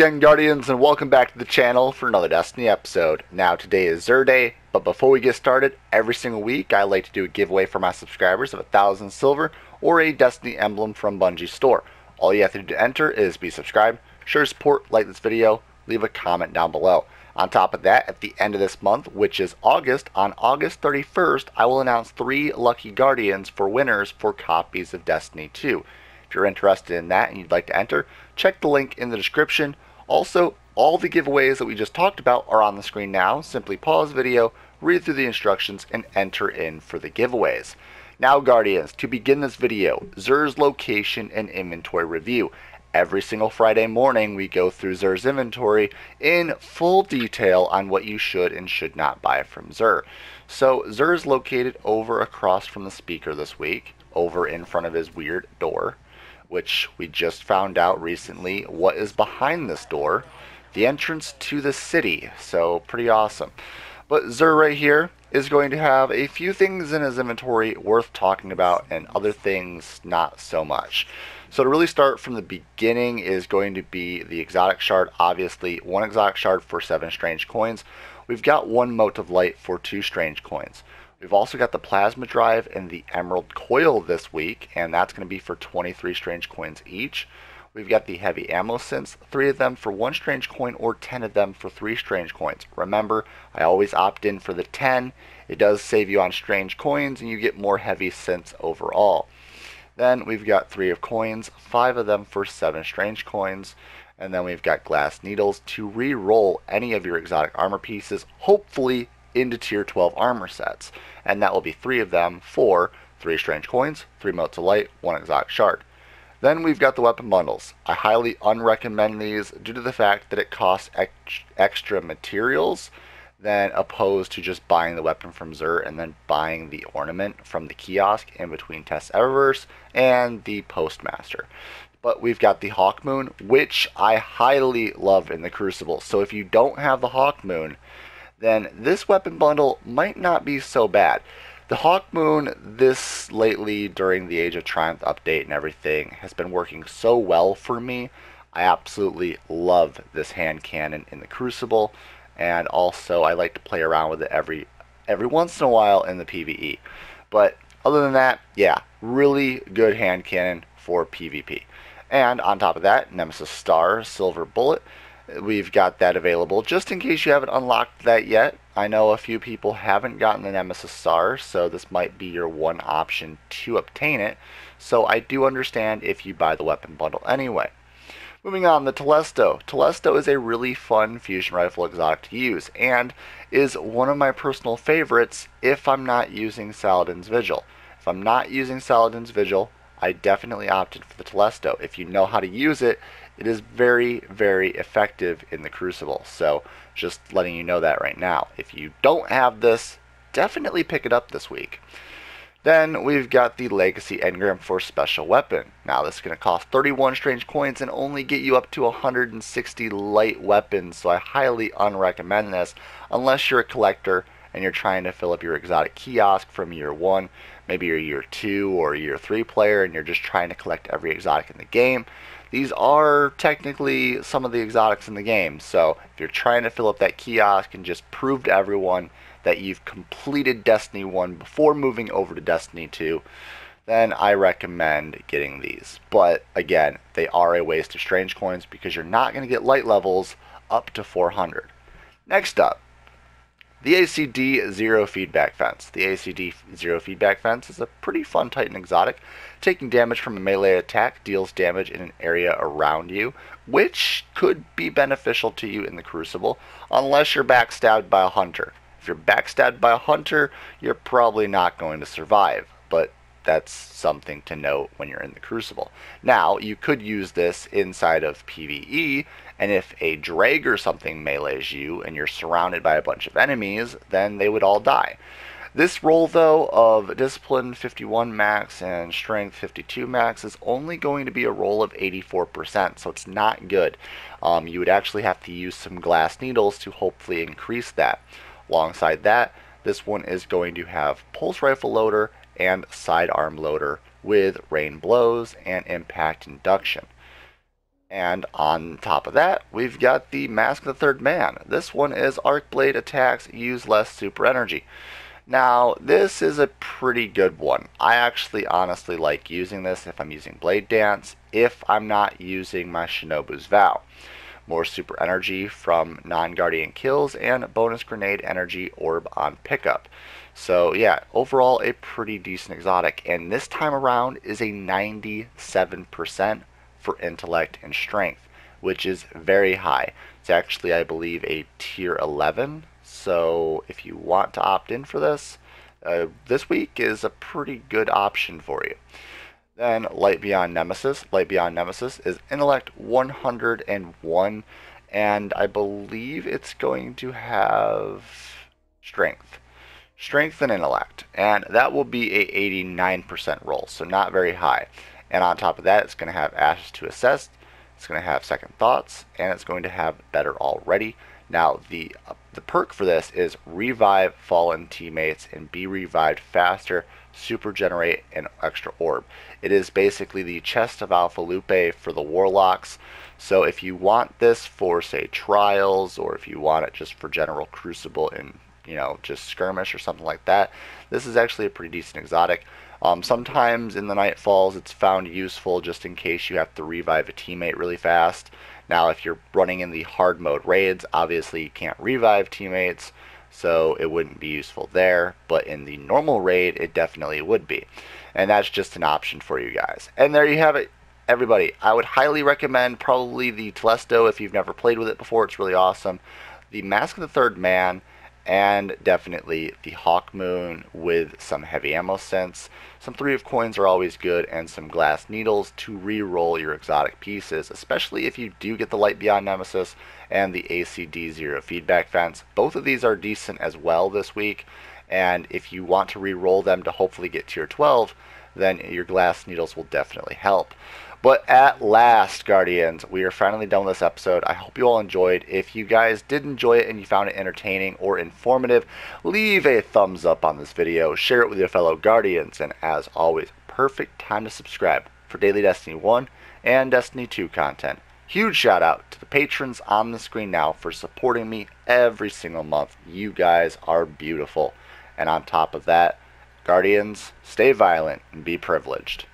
again, Guardians, and welcome back to the channel for another Destiny episode. Now, today is XUR Day, but before we get started, every single week I like to do a giveaway for my subscribers of 1,000 silver or a Destiny emblem from Bungie's store. All you have to do to enter is be subscribed, share support, like this video, leave a comment down below. On top of that, at the end of this month, which is August, on August 31st, I will announce 3 lucky Guardians for winners for copies of Destiny 2. If you're interested in that and you'd like to enter, check the link in the description. Also, all the giveaways that we just talked about are on the screen now. Simply pause the video, read through the instructions, and enter in for the giveaways. Now, Guardians, to begin this video, XUR's location and inventory review. Every single Friday morning, we go through XUR's inventory in full detail on what you should and should not buy from XUR. So, XUR is located over across from the speaker this week, over in front of his weird door, which we just found out recently what is behind this door, the entrance to the city. So pretty awesome. But XUR right here is going to have a few things in his inventory worth talking about and other things not so much. So to really start from the beginning is going to be the exotic shard. Obviously, 1 exotic shard for 7 strange coins. We've got 1 mote of light for 2 strange coins. We've also got the plasma drive and the emerald coil this week, and that's going to be for 23 strange coins each. We've got the heavy ammo synths, 3 of them for 1 strange coin or 10 of them for 3 strange coins. Remember, I always opt in for the 10. It does save you on strange coins and you get more heavy synths overall. Then we've got 3 of coins, 5 of them for 7 strange coins. And then we've got glass needles to re-roll any of your exotic armor pieces, hopefully into tier 12 armor sets, and that will be 3 of them for 3 strange coins, 3 motes of light, 1 exotic shard. Then we've got the weapon bundles. I highly unrecommend these due to the fact that it costs extra materials than opposed to just buying the weapon from XUR and then buying the ornament from the kiosk in between Test Eververse and the Postmaster. But we've got the Hawk Moon, which I highly love in the Crucible. So if you don't have the Hawk Moon, then this weapon bundle might not be so bad. The Hawk Moon this lately during the Age of Triumph update and everything has been working so well for me. I absolutely love this hand cannon in the Crucible, and also I like to play around with it every once in a while in the PvE. But other than that, yeah, really good hand cannon for PvP. And on top of that, Nemesis Star, Silver Bullet. We've got that available just in case you haven't unlocked that yet. I know a few people haven't gotten the Nemesis Star, so this might be your one option to obtain it. So I do understand if you buy the weapon bundle anyway. Moving on, the Telesto. Telesto is a really fun fusion rifle exotic to use and is one of my personal favorites if I'm not using Saladin's Vigil. If I'm not using Saladin's Vigil, I definitely opted for the Telesto. If you know how to use it, it is very, very effective in the Crucible. So just letting you know that right now. If you don't have this, definitely pick it up this week. Then we've got the Legacy Engram for Special Weapon. Now this is going to cost 31 strange coins and only get you up to 160 light weapons. So I highly unrecommend this unless you're a collector and you're trying to fill up your exotic kiosk from year 1, maybe your year 2 or year 3 player, and you're just trying to collect every exotic in the game. These are technically some of the exotics in the game, so if you're trying to fill up that kiosk and just prove to everyone that you've completed Destiny 1 before moving over to Destiny 2, then I recommend getting these. But again, they are a waste of strange coins because you're not going to get light levels up to 400. Next up, the ACD Zero Feedback Fence. The ACD Zero Feedback Fence is a pretty fun Titan exotic. Taking damage from a melee attack deals damage in an area around you, which could be beneficial to you in the Crucible, unless you're backstabbed by a hunter. If you're backstabbed by a hunter, you're probably not going to survive, but that's something to note when you're in the Crucible. Now, you could use this inside of PvE, and if a drag or something melees you and you're surrounded by a bunch of enemies, then they would all die. This roll, though, of Discipline 51 max and Strength 52 max is only going to be a roll of 84%, so it's not good. You would actually have to use some glass needles to hopefully increase that. Alongside that, this one is going to have Pulse Rifle Loader and Sidearm Loader with Rain Blows and Impact Induction. And on top of that, we've got the Mask of the Third Man. This one is Arc Blade attacks use less super energy. Now, this is a pretty good one. I actually honestly like using this if I'm using Blade Dance, if I'm not using my Shinobu's Vow. More super energy from non-guardian kills, and bonus grenade energy orb on pickup. So yeah, overall a pretty decent exotic, and this time around is a 97% for intellect and strength, which is very high. It's actually, I believe, a tier 11, so if you want to opt in for this, this week is a pretty good option for you. Then Light Beyond Nemesis. Light Beyond Nemesis is intellect 101, and I believe it's going to have strength. Strength and intellect, and that will be a 89% roll, so not very high. And on top of that, it's going to have Ashes to Assess, it's going to have Second Thoughts, and it's going to have Better Already. Now, the perk for this is Revive Fallen Teammates and be revived faster, Super Generate an extra orb. It is basically the Chest of Alpha Lupe for the Warlocks. So if you want this for, say, Trials, or if you want it just for general Crucible and, you know, just skirmish or something like that, this is actually a pretty decent exotic. Sometimes in the Nightfalls it's found useful just in case you have to revive a teammate really fast. Now if you're running in the hard mode raids, obviously you can't revive teammates, so it wouldn't be useful there, but in the normal raid it definitely would be. And that's just an option for you guys. And there you have it, everybody. I would highly recommend probably the Telesto if you've never played with it before. It's really awesome. The Mask of the Third Man, and definitely the Hawk Moon with some heavy ammo sense. Some 3 of coins are always good, and some glass needles to re-roll your exotic pieces, especially if you do get the Light Beyond Nemesis and the ACD0 feedback fence. Both of these are decent as well this week, and if you want to re-roll them to hopefully get tier 12, then your glass needles will definitely help. But at last, Guardians, we are finally done with this episode. I hope you all enjoyed. If you guys did enjoy it and you found it entertaining or informative, leave a thumbs up on this video, share it with your fellow Guardians, and as always, perfect time to subscribe for daily Destiny 1 and Destiny 2 content. Huge shout out to the patrons on the screen now for supporting me every single month. You guys are beautiful. And on top of that, Guardians, stay violent and be privileged.